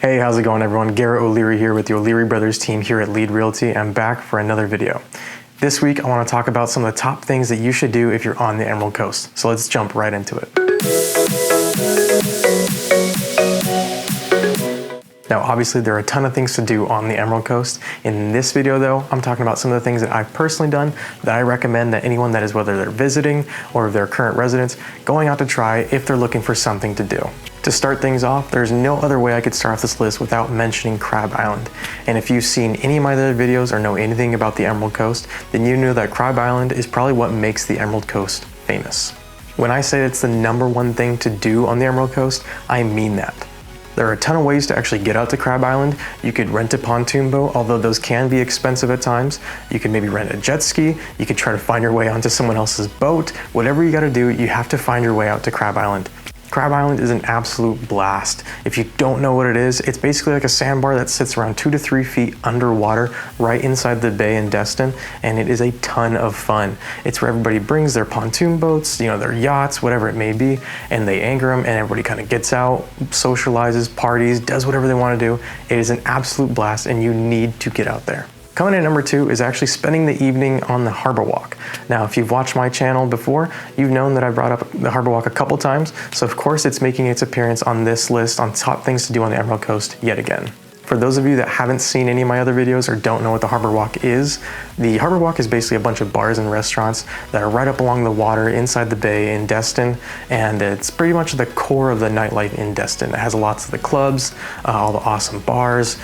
Hey, how's it going everyone? Garret O'Leary here with the O'Leary Brothers team here at Lead Realty. I'm back for another video. This week I want to talk about some of the top things that you should do if you're on the Emerald Coast. So let's jump right into it. Now obviously there are a ton of things to do on the Emerald Coast. In this video though, I'm talking about some of the things that I've personally done that I recommend that anyone that is, whether they're visiting or they're current residents, going out to try if they're looking for something to do. To start things off, there's no other way I could start off this list without mentioning Crab Island. And if you've seen any of my other videos or know anything about the Emerald Coast, then you know that Crab Island is probably what makes the Emerald Coast famous. When I say it's the #1 thing to do on the Emerald Coast, I mean that. There are a ton of ways to actually get out to Crab Island. You could rent a pontoon boat, although those can be expensive at times. You could maybe rent a jet ski. You could try to find your way onto someone else's boat. Whatever you gotta do, you have to find your way out to Crab Island. Crab Island is an absolute blast. If you don't know what it is, it's basically like a sandbar that sits around 2 to 3 feet underwater right inside the bay in Destin, and it is a ton of fun. It's where everybody brings their pontoon boats, their yachts, whatever it may be, and they anchor them and everybody kind of gets out, socializes, parties, does whatever they want to do. It is an absolute blast and you need to get out there. Coming in at #2 is actually spending the evening on the Harbor Walk. Now, if you've watched my channel before, you've known that I brought up the Harbor Walk a couple times, so of course it's making its appearance on this list on top things to do on the Emerald Coast yet again. For those of you that haven't seen any of my other videos or don't know what the Harbor Walk is, the Harbor Walk is basically a bunch of bars and restaurants that are right up along the water inside the bay in Destin, and it's pretty much the core of the nightlife in Destin. It has lots of the clubs, all the awesome bars,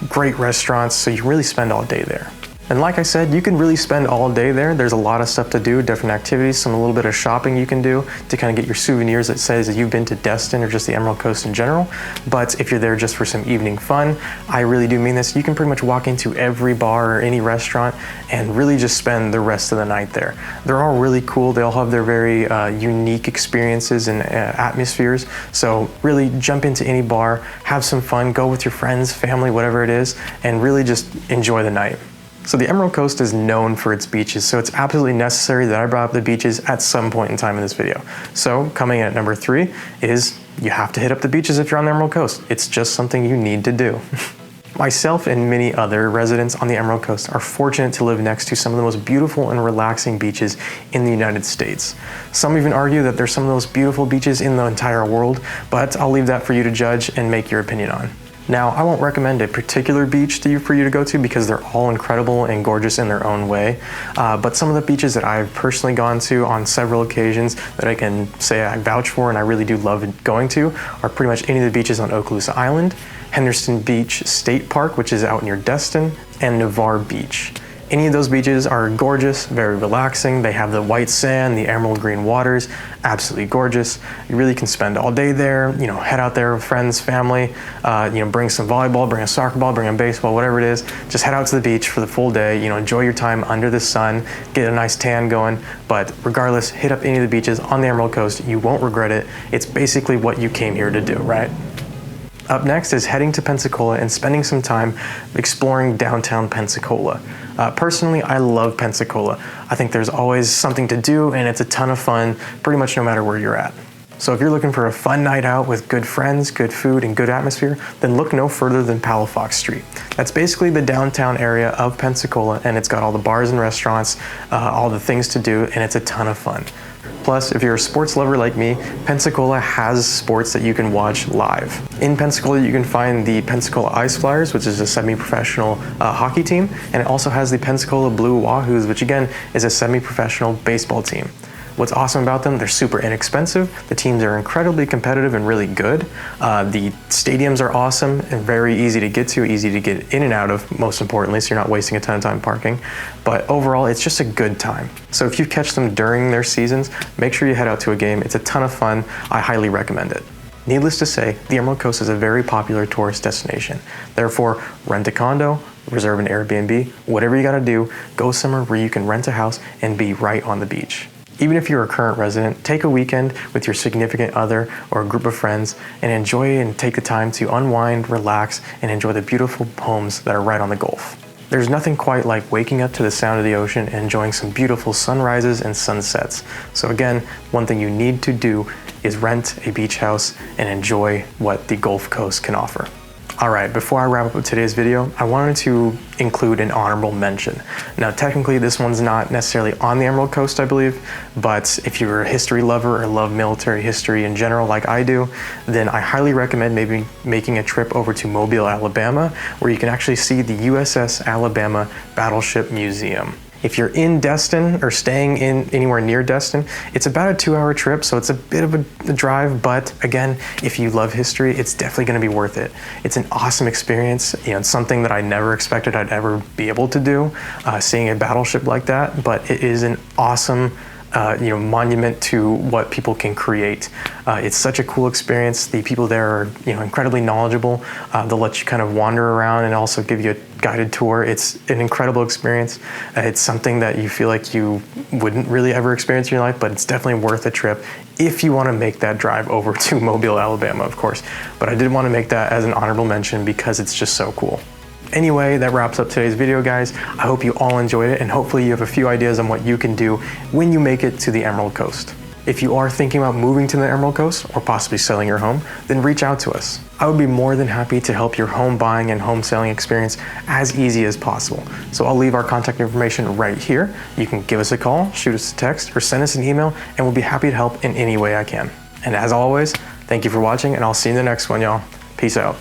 great restaurants, so you can really spend all day there. And like I said, you can really spend all day there. There's a lot of stuff to do, different activities, a little bit of shopping you can do to kind of get your souvenirs that says that you've been to Destin or just the Emerald Coast in general. But if you're there just for some evening fun, I really do mean this, you can pretty much walk into every bar or any restaurant and really just spend the rest of the night there. They're all really cool. They all have their very unique experiences and atmospheres. So really jump into any bar, have some fun, go with your friends, family, whatever it is, and really just enjoy the night. So the Emerald Coast is known for its beaches, so it's absolutely necessary that I brought up the beaches at some point in time in this video. So coming in at #3 is you have to hit up the beaches if you're on the Emerald Coast. It's just something you need to do. Myself and many other residents on the Emerald Coast are fortunate to live next to some of the most beautiful and relaxing beaches in the United States. Some even argue that there's some of the most beautiful beaches in the entire world, but I'll leave that for you to judge and make your opinion on. Now, I won't recommend a particular beach for you to go to because they're all incredible and gorgeous in their own way. But some of the beaches that I've personally gone to on several occasions that I can say I vouch for and I really do love going to are pretty much any of the beaches on Okaloosa Island, Henderson Beach State Park, which is out near Destin, and Navarre Beach. Any of those beaches are gorgeous, very relaxing. They have the white sand, the emerald green waters, absolutely gorgeous. You really can spend all day there, head out there with friends, family, bring some volleyball, bring a soccer ball, bring a baseball, whatever it is. Just head out to the beach for the full day, enjoy your time under the sun, get a nice tan going. But regardless, hit up any of the beaches on the Emerald Coast. You won't regret it. It's basically what you came here to do, right? Up next is heading to Pensacola and spending some time exploring downtown Pensacola. Personally, I love Pensacola. I think there's always something to do and it's a ton of fun pretty much no matter where you're at. So if you're looking for a fun night out with good friends, good food, and good atmosphere, then look no further than Palafox Street. That's basically the downtown area of Pensacola, and it's got all the bars and restaurants, all the things to do, and it's a ton of fun. Plus, if you're a sports lover like me, Pensacola has sports that you can watch live. In Pensacola, you can find the Pensacola Ice Flyers, which is a semi-professional hockey team, and it also has the Pensacola Blue Wahoos, which again is a semi-professional baseball team. What's awesome about them, they're super inexpensive. The teams are incredibly competitive and really good. The stadiums are awesome and very easy to get to, easy to get in and out of, most importantly, so you're not wasting a ton of time parking. But overall, it's just a good time. So if you catch them during their seasons, make sure you head out to a game. It's a ton of fun. I highly recommend it. Needless to say, the Emerald Coast is a very popular tourist destination. Therefore, rent a condo, reserve an Airbnb, whatever you gotta do, go somewhere where you can rent a house and be right on the beach. Even if you're a current resident, take a weekend with your significant other or a group of friends and enjoy and take the time to unwind, relax, and enjoy the beautiful homes that are right on the Gulf. There's nothing quite like waking up to the sound of the ocean and enjoying some beautiful sunrises and sunsets. So again, one thing you need to do is rent a beach house and enjoy what the Gulf Coast can offer. All right, before I wrap up today's video, I wanted to include an honorable mention. Now, technically, this one's not necessarily on the Emerald Coast, I believe, but if you're a history lover or love military history in general like I do, then I highly recommend maybe making a trip over to Mobile, Alabama, where you can actually see the USS Alabama Battleship Museum. If you're in Destin or staying in anywhere near Destin, it's about a 2-hour trip, so it's a bit of a drive, but again, if you love history, it's definitely gonna be worth it. It's an awesome experience, it's something that I never expected I'd ever be able to do, seeing a battleship like that, but it is an awesome monument to what people can create. It's such a cool experience. The people there are incredibly knowledgeable. They'll let you kind of wander around and also give you a guided tour. It's an incredible experience. It's something that you feel like you wouldn't really ever experience in your life, but it's definitely worth a trip if you want to make that drive over to Mobile, Alabama, of course. But I did want to make that as an honorable mention because it's just so cool. Anyway, that wraps up today's video, guys. I hope you all enjoyed it, and hopefully you have a few ideas on what you can do when you make it to the Emerald Coast. If you are thinking about moving to the Emerald Coast or possibly selling your home, then reach out to us. I would be more than happy to help your home buying and home selling experience as easy as possible. So I'll leave our contact information right here. You can give us a call, shoot us a text, or send us an email, and we'll be happy to help in any way I can. And as always, thank you for watching, and I'll see you in the next one, y'all. Peace out.